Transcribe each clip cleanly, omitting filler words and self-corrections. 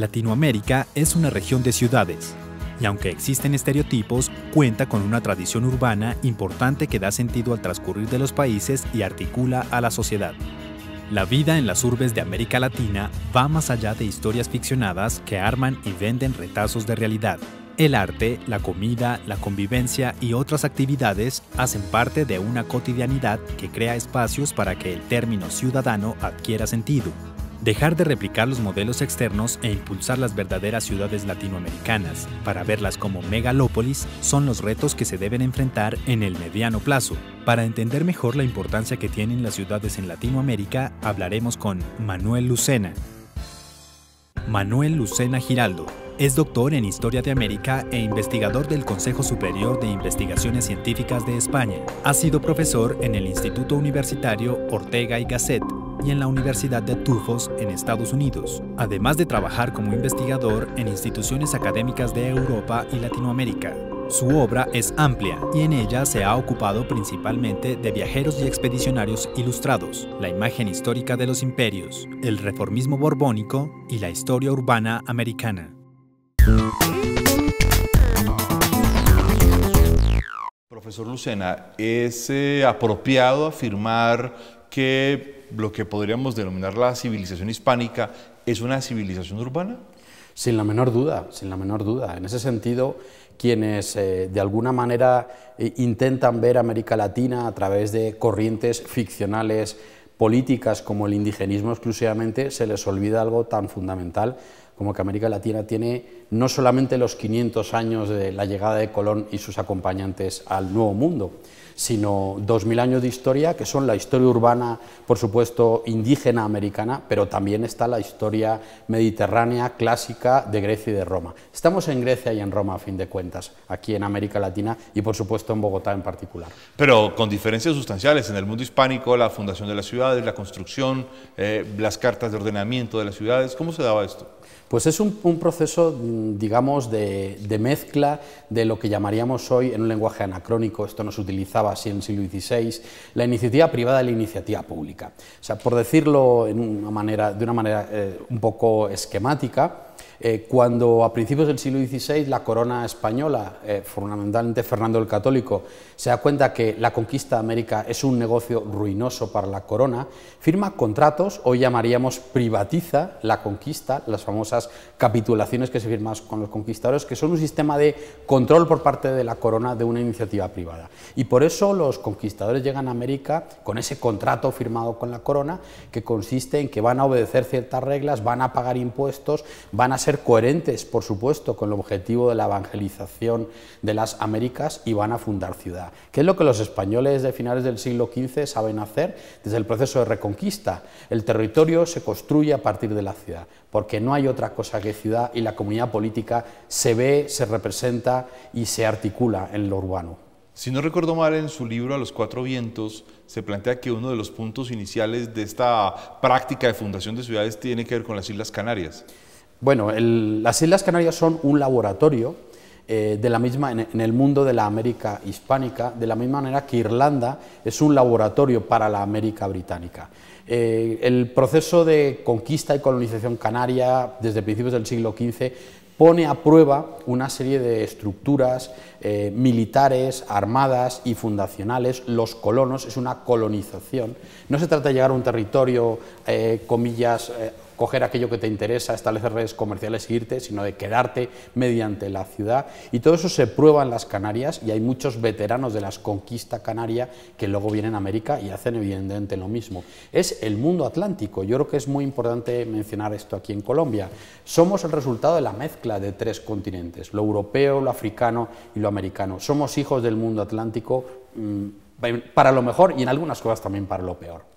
Latinoamérica es una región de ciudades, y aunque existen estereotipos, cuenta con una tradición urbana importante que da sentido al transcurrir de los países y articula a la sociedad. La vida en las urbes de América Latina va más allá de historias ficcionadas que arman y venden retazos de realidad. El arte, la comida, la convivencia y otras actividades hacen parte de una cotidianidad que crea espacios para que el término ciudadano adquiera sentido. Dejar de replicar los modelos externos e impulsar las verdaderas ciudades latinoamericanas para verlas como megalópolis son los retos que se deben enfrentar en el mediano plazo. Para entender mejor la importancia que tienen las ciudades en Latinoamérica, hablaremos con Manuel Lucena. Manuel Lucena Giraldo es doctor en Historia de América e investigador del Consejo Superior de Investigaciones Científicas de España. Ha sido profesor en el Instituto Universitario Ortega y Gasset y en la Universidad de Tufts en Estados Unidos, además de trabajar como investigador en instituciones académicas de Europa y Latinoamérica. Su obra es amplia y en ella se ha ocupado principalmente de viajeros y expedicionarios ilustrados, la imagen histórica de los imperios, el reformismo borbónico y la historia urbana americana. Profesor Lucena, ¿es apropiado afirmar que lo que podríamos denominar la civilización hispánica es una civilización urbana? Sin la menor duda, sin la menor duda. En ese sentido, quienes de alguna manera intentan ver América Latina a través de corrientes ficcionales políticas como el indigenismo exclusivamente, se les olvida algo tan fundamental como que América Latina tiene no solamente los 500 años de la llegada de Colón y sus acompañantes al Nuevo Mundo, sino 2000 años de historia, que son la historia urbana, por supuesto, indígena americana, pero también está la historia mediterránea clásica de Grecia y de Roma. Estamos en Grecia y en Roma, a fin de cuentas, aquí en América Latina y, por supuesto, en Bogotá en particular. Pero con diferencias sustanciales en el mundo hispánico, la fundación de las ciudades, la construcción, las cartas de ordenamiento de las ciudades, ¿cómo se daba esto? Pues es un proceso, digamos, de mezcla de lo que llamaríamos hoy, en un lenguaje anacrónico, esto no se utilizaba así en el siglo XVI, la iniciativa privada y la iniciativa pública. O sea, por decirlo de una manera un poco esquemática, cuando a principios del siglo XVI la corona española, fundamentalmente Fernando el Católico, se da cuenta que la conquista de América es un negocio ruinoso para la corona, firma contratos, hoy llamaríamos privatiza la conquista, las famosas capitulaciones que se firman con los conquistadores, que son un sistema de control por parte de la corona de una iniciativa privada. Y por eso los conquistadores llegan a América con ese contrato firmado con la corona, que consiste en que van a obedecer ciertas reglas, van a pagar impuestos, van a ser coherentes, por supuesto, con el objetivo de la evangelización de las Américas y van a fundar ciudad. ¿Qué es lo que los españoles de finales del siglo XV saben hacer desde el proceso de reconquista? El territorio se construye a partir de la ciudad, porque no hay otra cosa que ciudad y la comunidad política se ve, se representa y se articula en lo urbano. Si no recuerdo mal, en su libro A los Cuatro Vientos se plantea que uno de los puntos iniciales de esta práctica de fundación de ciudades tiene que ver con las Islas Canarias. Bueno, las Islas Canarias son un laboratorio en el mundo de la América hispánica, de la misma manera que Irlanda es un laboratorio para la América británica. El proceso de conquista y colonización canaria desde principios del siglo XV pone a prueba una serie de estructuras militares, armadas y fundacionales. Los colonos, es una colonización. No se trata de llegar a un territorio, comillas, coger aquello que te interesa, establecer redes comerciales e irte, sino de quedarte mediante la ciudad. Y todo eso se prueba en las Canarias y hay muchos veteranos de las conquistas canaria que luego vienen a América y hacen evidentemente lo mismo. Es el mundo atlántico. Yo creo que es muy importante mencionar esto aquí en Colombia. Somos el resultado de la mezcla de tres continentes, lo europeo, lo africano y lo americano. Somos hijos del mundo atlántico para lo mejor y en algunas cosas también para lo peor.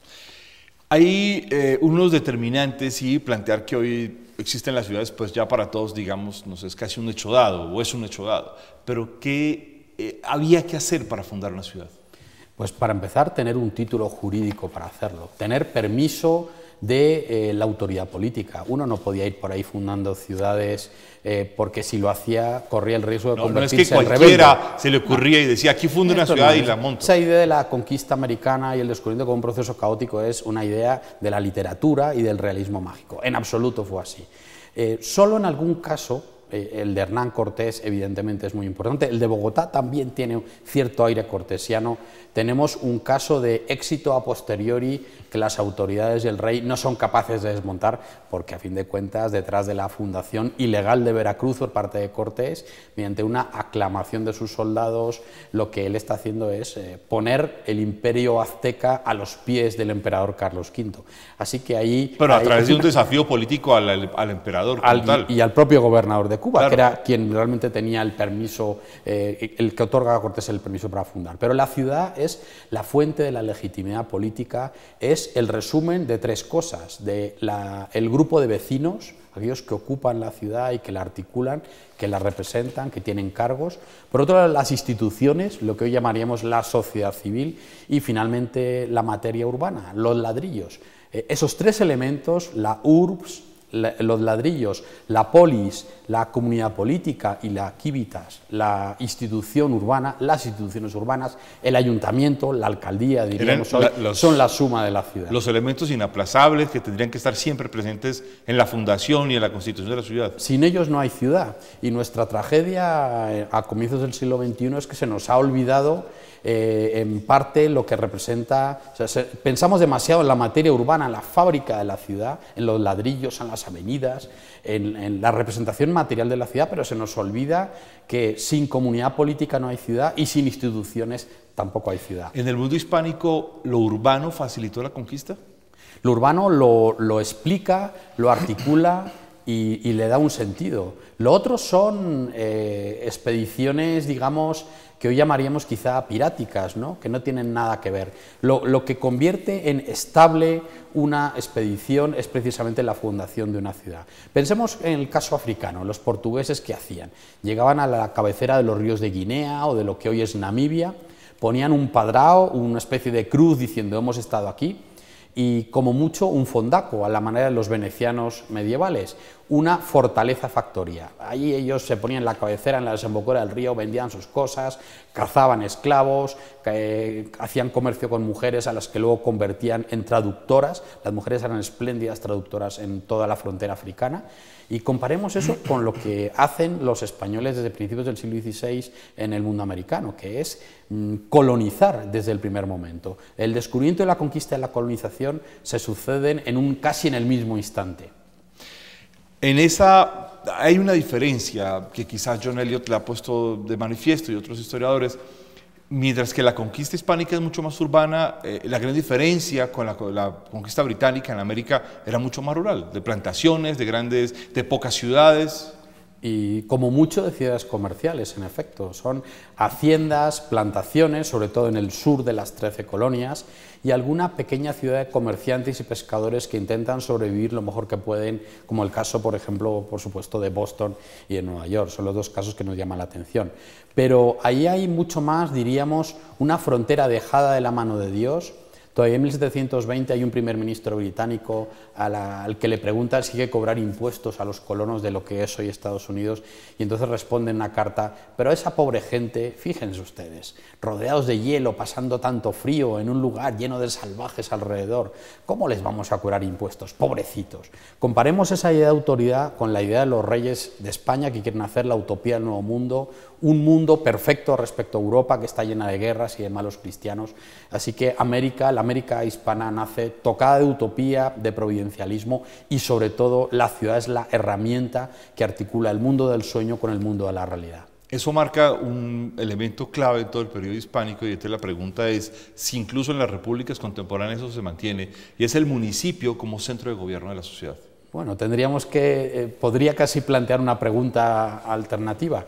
Hay unos determinantes y plantear que hoy existen las ciudades, pues ya para todos, digamos, no sé, es casi un hecho dado o es un hecho dado, pero ¿qué había que hacer para fundar una ciudad? Pues para empezar, tener un título jurídico para hacerlo, tener permiso de la autoridad política. Uno no podía ir por ahí fundando ciudades porque si lo hacía corría el riesgo de convertirse en rebelde. No es que cualquiera se le ocurría y decía aquí fundo una ciudad y la monto. Esa idea de la conquista americana y el descubrimiento como un proceso caótico es una idea de la literatura y del realismo mágico. En absoluto fue así. Solo en algún caso, el de Hernán Cortés evidentemente es muy importante, el de Bogotá también tiene cierto aire cortesiano. Tenemos un caso de éxito a posteriori que las autoridades y el rey no son capaces de desmontar, porque a fin de cuentas detrás de la fundación ilegal de Veracruz por parte de Cortés, mediante una aclamación de sus soldados, lo que él está haciendo es poner el imperio azteca a los pies del emperador Carlos V. Así que ahí... Pero a través de un desafío político al emperador como tal. Y al propio gobernador de Cuba, claro, que era quien realmente tenía el permiso, el que otorga a Cortés el permiso para fundar. Pero la ciudad es la fuente de la legitimidad política, es el resumen de tres cosas: el grupo de vecinos, aquellos que ocupan la ciudad y que la articulan, que la representan, que tienen cargos; por otro lado, las instituciones, lo que hoy llamaríamos la sociedad civil; y finalmente la materia urbana, los ladrillos. Esos tres elementos, la urbs, los ladrillos, la polis, la comunidad política, y la civitas, la institución urbana, las instituciones urbanas, el ayuntamiento, la alcaldía, diríamos hoy, son la suma de la ciudad. Los elementos inaplazables que tendrían que estar siempre presentes en la fundación y en la constitución de la ciudad. Sin ellos no hay ciudad, y nuestra tragedia a comienzos del siglo XXI es que se nos ha olvidado en parte lo que representa. O sea, pensamos demasiado en la materia urbana, en la fábrica de la ciudad, en los ladrillos, en las avenidas, en la representación material de la ciudad, pero se nos olvida que sin comunidad política no hay ciudad y sin instituciones tampoco hay ciudad. ¿En el mundo hispánico lo urbano facilitó la conquista? Lo urbano lo explica, lo articula y le da un sentido. Lo otro son expediciones, digamos, que hoy llamaríamos quizá piráticas, ¿no?, que no tienen nada que ver. Lo que convierte en estable una expedición es precisamente la fundación de una ciudad. Pensemos en el caso africano. Los portugueses, ¿qué hacían? Llegaban a la cabecera de los ríos de Guinea o de lo que hoy es Namibia, ponían un padrao, una especie de cruz diciendo hemos estado aquí, y como mucho un fondaco, a la manera de los venecianos medievales, una fortaleza factoría. Ahí ellos se ponían en la cabecera, en la desembocadura del río, vendían sus cosas, cazaban esclavos, hacían comercio con mujeres a las que luego convertían en traductoras. Las mujeres eran espléndidas traductoras en toda la frontera africana. Y comparemos eso con lo que hacen los españoles desde principios del siglo XVI en el mundo americano, que es colonizar desde el primer momento. El descubrimiento de la conquista y la colonización se suceden casi en el mismo instante. En esa hay una diferencia que quizás John Eliot le ha puesto de manifiesto y otros historiadores. Mientras que la conquista hispánica es mucho más urbana, la gran diferencia con la conquista británica en América era mucho más rural, de plantaciones, de pocas ciudades. Y como mucho de ciudades comerciales, en efecto. Son haciendas, plantaciones, sobre todo en el sur de las 13 colonias, y alguna pequeña ciudad de comerciantes y pescadores que intentan sobrevivir lo mejor que pueden, como el caso, por ejemplo, por supuesto, de Boston y de Nueva York. Son los dos casos que nos llaman la atención. Pero ahí hay mucho más, diríamos, una frontera dejada de la mano de Dios. Todavía en 1720 hay un primer ministro británico al que le preguntan si hay que cobrar impuestos a los colonos de lo que es hoy Estados Unidos, y entonces responde en una carta: pero esa pobre gente, fíjense ustedes, rodeados de hielo, pasando tanto frío, en un lugar lleno de salvajes alrededor, ¿cómo les vamos a cobrar impuestos? Pobrecitos. Comparemos esa idea de autoridad con la idea de los reyes de España, que quieren hacer la utopía del nuevo mundo, un mundo perfecto respecto a Europa, que está llena de guerras y de malos cristianos. Así que la América hispana nace tocada de utopía, de providencialismo, y sobre todo la ciudad es la herramienta que articula el mundo del sueño con el mundo de la realidad. Eso marca un elemento clave en todo el periodo hispánico, y entonces la pregunta es si incluso en las repúblicas contemporáneas eso se mantiene, y es el municipio como centro de gobierno de la sociedad. Bueno, podría casi plantear una pregunta alternativa.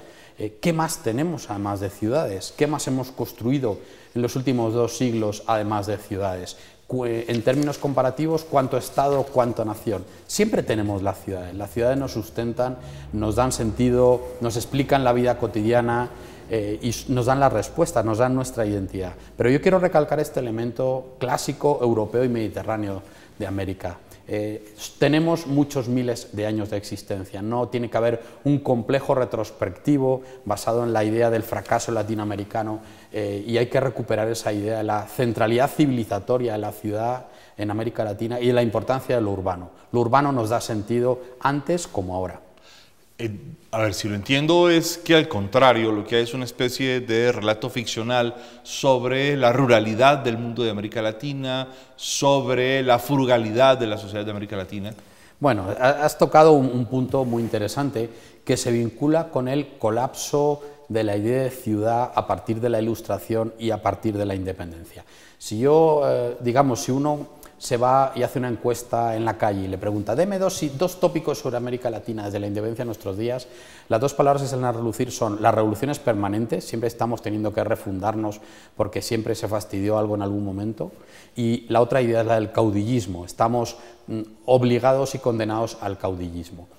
¿Qué más tenemos además de ciudades? ¿Qué más hemos construido en los últimos 2 siglos además de ciudades? En términos comparativos, ¿cuánto Estado, cuánto nación? Siempre tenemos las ciudades nos sustentan, nos dan sentido, nos explican la vida cotidiana y nos dan las respuestas, nos dan nuestra identidad. Pero yo quiero recalcar este elemento clásico, europeo y mediterráneo de América. Tenemos muchos miles de años de existencia, no tiene que haber un complejo retrospectivo basado en la idea del fracaso latinoamericano y hay que recuperar esa idea de la centralidad civilizatoria de la ciudad en América Latina y de la importancia de lo urbano. Lo urbano nos da sentido antes como ahora. A ver, si lo entiendo es que al contrario, lo que hay es una especie de relato ficcional sobre la ruralidad del mundo de América Latina, sobre la frugalidad de la sociedad de América Latina. Bueno, has tocado un punto muy interesante que se vincula con el colapso de la idea de ciudad a partir de la Ilustración y a partir de la independencia. Si uno se va y hace una encuesta en la calle y le pregunta, deme dos tópicos sobre América Latina desde la independencia a nuestros días, las dos palabras que salen a relucir son las revoluciones permanentes, siempre estamos teniendo que refundarnos porque siempre se fastidió algo en algún momento, y la otra idea es la del caudillismo, estamos obligados y condenados al caudillismo.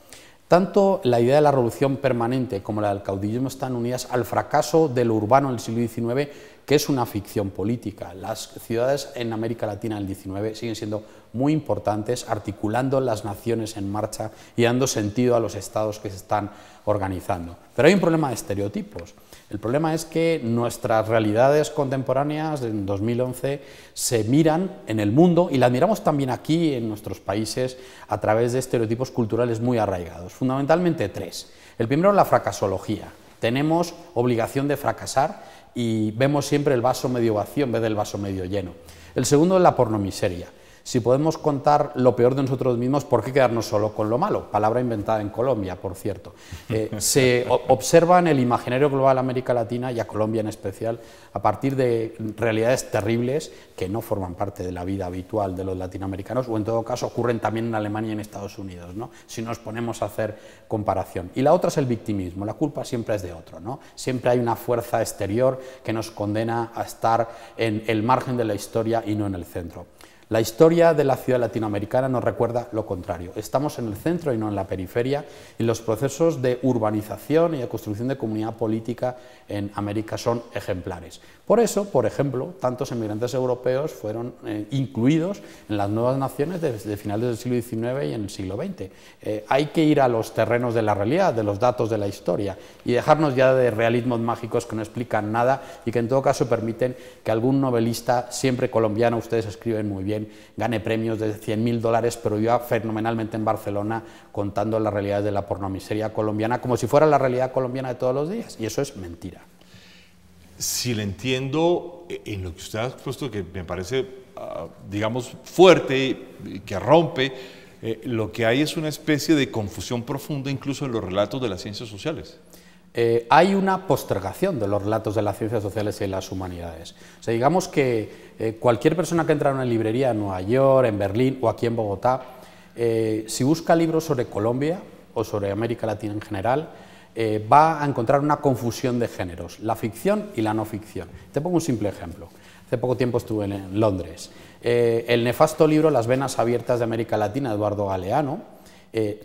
Tanto la idea de la revolución permanente como la del caudillismo están unidas al fracaso de lo urbano en el siglo XIX, que es una ficción política. Las ciudades en América Latina del XIX siguen siendo muy importantes, articulando las naciones en marcha y dando sentido a los estados que se están organizando. Pero hay un problema de estereotipos. El problema es que nuestras realidades contemporáneas en 2011 se miran en el mundo y las miramos también aquí en nuestros países a través de estereotipos culturales muy arraigados, fundamentalmente tres. El primero, la fracasología. Tenemos obligación de fracasar y vemos siempre el vaso medio vacío en vez del vaso medio lleno. El segundo es la pornomiseria. Si podemos contar lo peor de nosotros mismos, ¿por qué quedarnos solo con lo malo? Palabra inventada en Colombia, por cierto. Se observa en el imaginario global a América Latina y a Colombia en especial a partir de realidades terribles que no forman parte de la vida habitual de los latinoamericanos o en todo caso ocurren también en Alemania y en Estados Unidos, ¿no? Si nos ponemos a hacer comparación. Y la otra es el victimismo, la culpa siempre es de otro, ¿no? Siempre hay una fuerza exterior que nos condena a estar en el margen de la historia y no en el centro. La historia de la ciudad latinoamericana nos recuerda lo contrario. Estamos en el centro y no en la periferia y los procesos de urbanización y de construcción de comunidad política en América son ejemplares. Por eso, por ejemplo, tantos emigrantes europeos fueron incluidos en las nuevas naciones desde finales del siglo XIX y en el siglo XX. Hay que ir a los terrenos de la realidad, de los datos de la historia y dejarnos ya de realismos mágicos que no explican nada y que en todo caso permiten que algún novelista, siempre colombiano, ustedes escriben muy bien, gane premios de $100.000, pero viva fenomenalmente en Barcelona contando las realidades de la pornomiseria colombiana como si fuera la realidad colombiana de todos los días, y eso es mentira. Si le entiendo en lo que usted ha expuesto, que me parece, digamos, fuerte, que rompe, lo que hay es una especie de confusión profunda incluso en los relatos de las ciencias sociales. Hay una postergación de los relatos de las ciencias sociales y de las humanidades. O sea, digamos que cualquier persona que entra a una librería en Nueva York, en Berlín o aquí en Bogotá, si busca libros sobre Colombia o sobre América Latina en general, va a encontrar una confusión de géneros, la ficción y la no ficción. Te pongo un simple ejemplo. Hace poco tiempo estuve en Londres. El nefasto libro Las venas abiertas de América Latina, de Eduardo Galeano,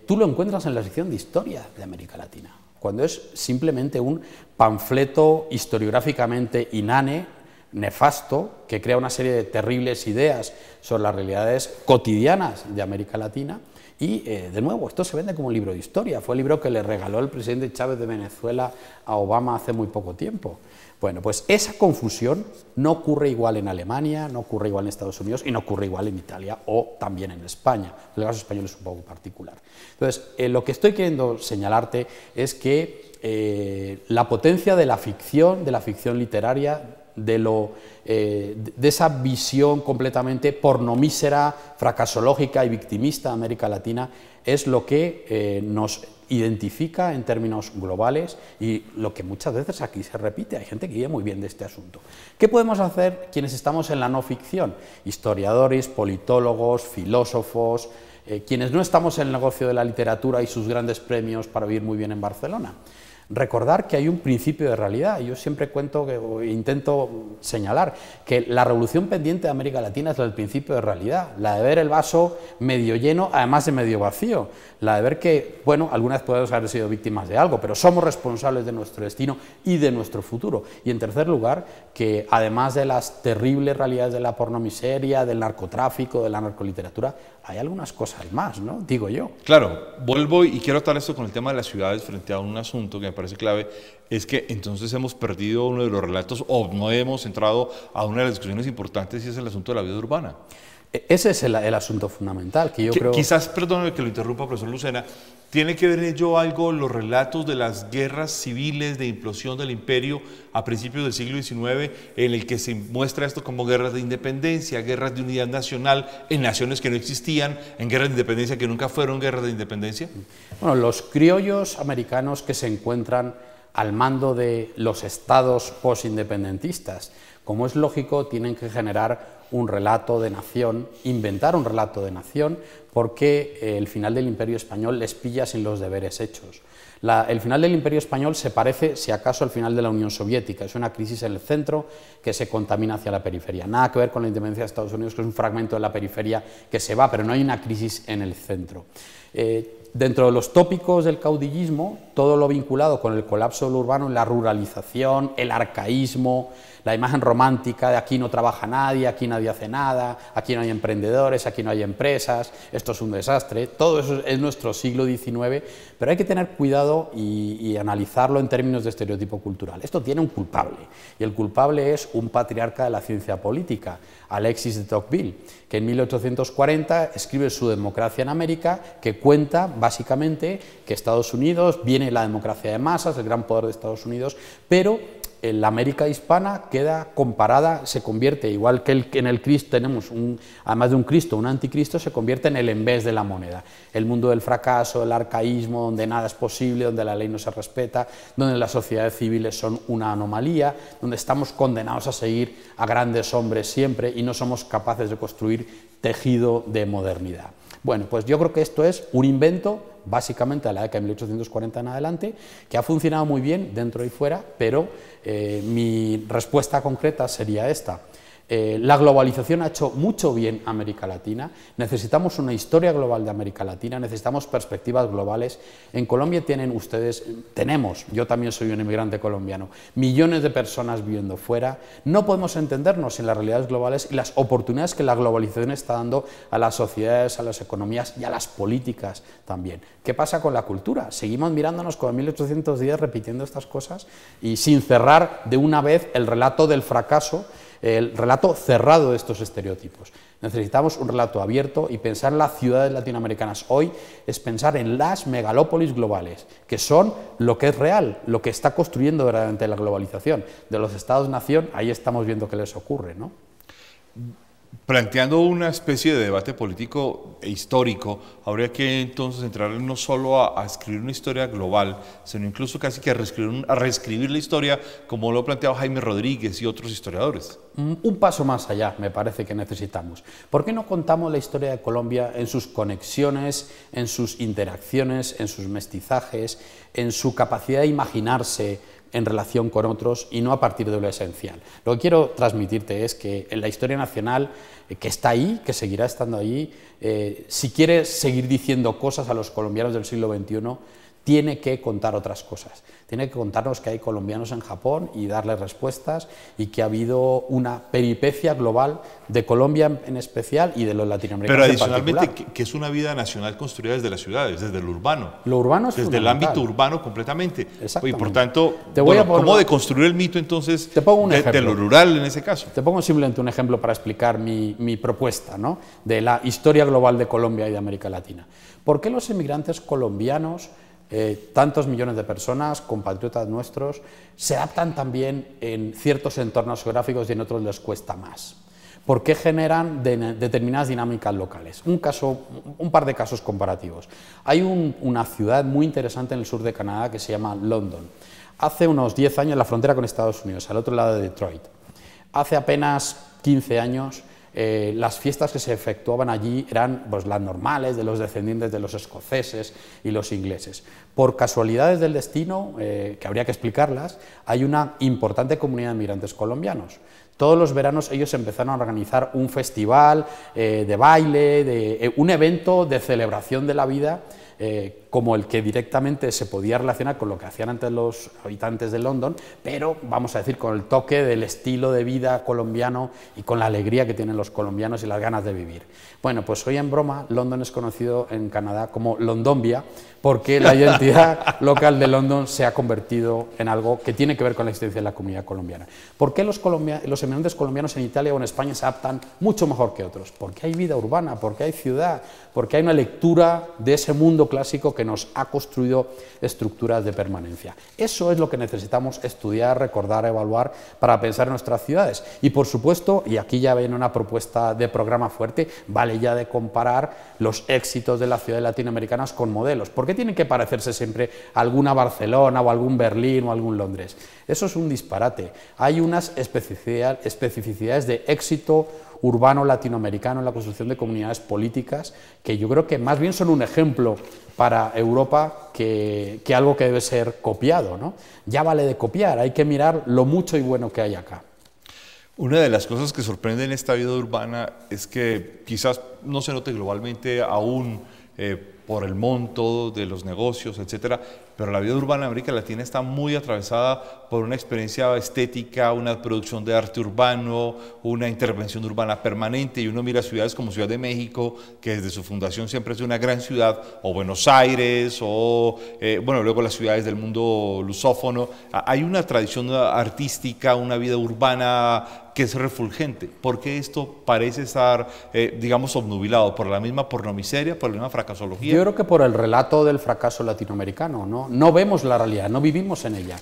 tú lo encuentras en la sección de Historia de América Latina, cuando es simplemente un panfleto historiográficamente inane, nefasto, que crea una serie de terribles ideas sobre las realidades cotidianas de América Latina. Y, de nuevo, esto se vende como un libro de historia. Fue el libro que le regaló el presidente Chávez de Venezuela a Obama hace muy poco tiempo. Bueno, pues esa confusión no ocurre igual en Alemania, no ocurre igual en Estados Unidos y no ocurre igual en Italia o también en España. El caso español es un poco particular. Entonces, lo que estoy queriendo señalarte es que la potencia de la ficción literaria, de esa visión completamente pornomísera, fracasológica y victimista de América Latina, es lo que nos identifica en términos globales y lo que muchas veces aquí se repite. Hay gente que vive muy bien de este asunto. ¿Qué podemos hacer quienes estamos en la no ficción? Historiadores, politólogos, filósofos, quienes no estamos en el negocio de la literatura y sus grandes premios para vivir muy bien en Barcelona. Recordar que hay un principio de realidad. Yo siempre cuento o intento señalar que la revolución pendiente de América Latina es la del principio de realidad, la de ver el vaso medio lleno, además de medio vacío, la de ver que, bueno, algunas podemos haber sido víctimas de algo, pero somos responsables de nuestro destino y de nuestro futuro. Y en tercer lugar, que además de las terribles realidades de la pornomiseria, del narcotráfico, de la narcoliteratura, hay algunas cosas más, ¿no? Digo yo. Claro, vuelvo y quiero atar esto con el tema de las ciudades frente a un asunto que me parece clave, es que entonces hemos perdido uno de los relatos o no hemos entrado a una de las discusiones importantes y es el asunto de la vida urbana. Ese es el asunto fundamental, que yo creo... Quizás, perdóneme que lo interrumpa, profesor Lucena, ¿tiene que ver en ello algo los relatos de las guerras civiles de implosión del imperio a principios del siglo XIX, en el que se muestra esto como guerras de independencia, guerras de unidad nacional en naciones que no existían, en guerras de independencia que nunca fueron guerras de independencia? Bueno, los criollos americanos que se encuentran al mando de los estados postindependentistas, como es lógico, tienen que generar un relato de nación, inventar un relato de nación, porque el final del Imperio Español les pilla sin los deberes hechos. El final del Imperio Español se parece, si acaso, al final de la Unión Soviética. Es una crisis en el centro que se contamina hacia la periferia. Nada que ver con la independencia de Estados Unidos, que es un fragmento de la periferia que se va, pero no hay una crisis en el centro. Dentro de los tópicos del caudillismo, todo lo vinculado con el colapso del urbano, la ruralización, el arcaísmo, la imagen romántica de aquí no trabaja nadie, aquí nadie hace nada, aquí no hay emprendedores, aquí no hay empresas, esto es un desastre, todo eso es nuestro siglo XIX, pero hay que tener cuidado y analizarlo en términos de estereotipo cultural. Esto tiene un culpable, y el culpable es un patriarca de la ciencia política, Alexis de Tocqueville, que en 1840 escribe su Democracia en América, que cuenta básicamente que Estados Unidos, viene la democracia de masas, el gran poder de Estados Unidos, pero la América hispana queda comparada, se convierte, igual que en el Cristo tenemos, además de un Cristo, un anticristo, se convierte en el en vez de la moneda. El mundo del fracaso, el arcaísmo, donde nada es posible, donde la ley no se respeta, donde las sociedades civiles son una anomalía, donde estamos condenados a seguir a grandes hombres siempre y no somos capaces de construir tejido de modernidad. Bueno, pues yo creo que esto es un invento, básicamente de la década de 1840 en adelante, que ha funcionado muy bien dentro y fuera, pero mi respuesta concreta sería esta. La globalización ha hecho mucho bien a América Latina, necesitamos una historia global de América Latina, necesitamos perspectivas globales. En Colombia tenemos, yo también soy un inmigrante colombiano, millones de personas viviendo fuera, no podemos entendernos sin las realidades globales y las oportunidades que la globalización está dando a las sociedades, a las economías y a las políticas también. ¿Qué pasa con la cultura? Seguimos mirándonos como en 1810 repitiendo estas cosas y sin cerrar de una vez el relato del fracaso, el relato cerrado de estos estereotipos. Necesitamos un relato abierto y pensar en las ciudades latinoamericanas hoy es pensar en las megalópolis globales, que son lo que es real, lo que está construyendo verdaderamente la globalización. De los estados-nación, ahí estamos viendo qué les ocurre, ¿no? Planteando una especie de debate político e histórico, habría que entonces entrar no solo a escribir una historia global, sino incluso casi que a reescribir la historia, como lo ha planteado Jaime Rodríguez y otros historiadores. Un paso más allá, me parece que necesitamos. ¿Por qué no contamos la historia de Colombia en sus conexiones, en sus interacciones, en sus mestizajes, en su capacidad de imaginarse en relación con otros y no a partir de lo esencial? Lo que quiero transmitirte es que en la historia nacional, que está ahí, que seguirá estando ahí, si quiere seguir diciendo cosas a los colombianos del siglo XXI, tiene que contar otras cosas. Tiene que contarnos que hay colombianos en Japón y darles respuestas y que ha habido una peripecia global de Colombia en especial y de los latinoamericanos en particular. Pero adicionalmente, que es una vida nacional construida desde las ciudades, desde lo urbano. Lo urbano es desde el ámbito urbano completamente. Y por tanto, ¿cómo deconstruir el mito entonces de lo rural en ese caso? Te pongo simplemente un ejemplo para explicar mi propuesta, ¿no?, de la historia global de Colombia y de América Latina. ¿Por qué los emigrantes colombianos, tantos millones de personas, compatriotas nuestros, se adaptan también en ciertos entornos geográficos y en otros les cuesta más? ¿Por qué generan determinadas dinámicas locales? Un par de casos comparativos. Hay una ciudad muy interesante en el sur de Canadá que se llama London. Hace unos 10 años, en la frontera con Estados Unidos, al otro lado de Detroit. Hace apenas 15 años, las fiestas que se efectuaban allí eran pues, las normales de los descendientes de los escoceses y los ingleses. Por casualidades del destino, que habría que explicarlas, hay una importante comunidad de migrantes colombianos. Todos los veranos ellos empezaron a organizar un festival de baile, un evento de celebración de la vida, como el que directamente se podía relacionar con lo que hacían antes los habitantes de London, pero vamos a decir con el toque del estilo de vida colombiano y con la alegría que tienen los colombianos y las ganas de vivir. Bueno, pues hoy en broma, London es conocido en Canadá como Londombia, porque la identidad local de London se ha convertido en algo que tiene que ver con la existencia de la comunidad colombiana. ¿Por qué los emigrantes colombianos en Italia o en España se adaptan mucho mejor que otros? Porque hay vida urbana, porque hay ciudad, porque hay una lectura de ese mundo clásico que nos ha construido estructuras de permanencia. Eso es lo que necesitamos estudiar, recordar, evaluar para pensar en nuestras ciudades. Y por supuesto, y aquí ya viene una propuesta de programa fuerte, vale ya de comparar los éxitos de las ciudades latinoamericanas con modelos. ¿Por qué tienen que parecerse siempre a alguna Barcelona o algún Berlín o algún Londres? Eso es un disparate. Hay unas especificidades de éxito urbano latinoamericano en la construcción de comunidades políticas que yo creo que más bien son un ejemplo para Europa que algo que debe ser copiado, ¿no? Ya vale de copiar, hay que mirar lo mucho y bueno que hay acá. Una de las cosas que sorprende en esta vida urbana es que quizás no se note globalmente aún por el monto de los negocios, etcétera, pero la vida urbana en América Latina está muy atravesada por una experiencia estética, una producción de arte urbano, una intervención urbana permanente, y uno mira ciudades como Ciudad de México, que desde su fundación siempre es una gran ciudad, o Buenos Aires, o bueno, luego las ciudades del mundo lusófono. Hay una tradición artística, una vida urbana que es refulgente. ¿Por qué esto parece estar, digamos, obnubilado? ¿Por la misma pornomiseria, por la misma fracasología? Yo creo que por el relato del fracaso latinoamericano, ¿no? No vemos la realidad, no vivimos en ella.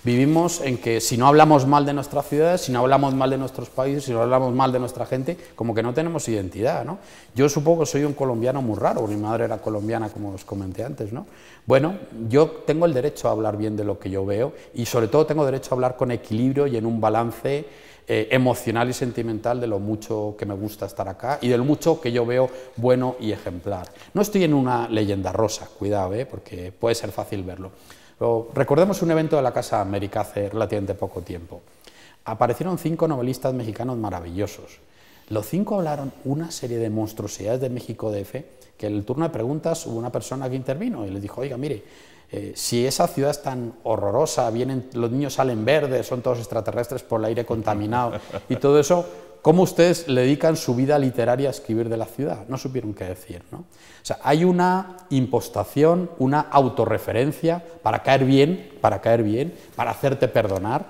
Vivimos en que si no hablamos mal de nuestras ciudades, si no hablamos mal de nuestros países, si no hablamos mal de nuestra gente, como que no tenemos identidad, ¿no? Yo supongo que soy un colombiano muy raro, mi madre era colombiana, como os comenté antes, ¿no? Bueno, yo tengo el derecho a hablar bien de lo que yo veo y sobre todo tengo derecho a hablar con equilibrio y en un balance emocional y sentimental de lo mucho que me gusta estar acá y de lo mucho que yo veo bueno y ejemplar. No estoy en una leyenda rosa, cuidado, porque puede ser fácil verlo. Pero recordemos un evento de la Casa América hace relativamente poco tiempo. Aparecieron 5 novelistas mexicanos maravillosos. Los 5 hablaron una serie de monstruosidades de México DF, que en el turno de preguntas hubo una persona que intervino y les dijo, oiga, mire, si esa ciudad es tan horrorosa, los niños salen verdes, son todos extraterrestres por el aire contaminado y todo eso, ¿cómo ustedes le dedican su vida literaria a escribir de la ciudad? No supieron qué decir, ¿no? O sea, hay una impostación, una autorreferencia para caer bien, para hacerte perdonar,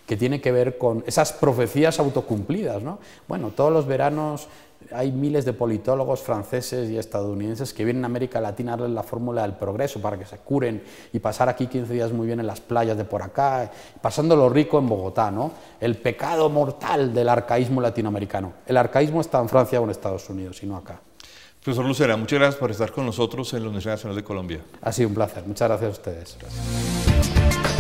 que tiene que ver con esas profecías autocumplidas, ¿no? Bueno, todos los veranos hay miles de politólogos franceses y estadounidenses que vienen a América Latina a darles la fórmula del progreso para que se curen y pasar aquí 15 días muy bien en las playas de por acá, pasándolo rico en Bogotá, ¿no? El pecado mortal del arcaísmo latinoamericano. El arcaísmo está en Francia o en Estados Unidos, y no acá. Profesor Lucera, muchas gracias por estar con nosotros en la Universidad Nacional de Colombia. Ha sido un placer. Muchas gracias a ustedes. Gracias.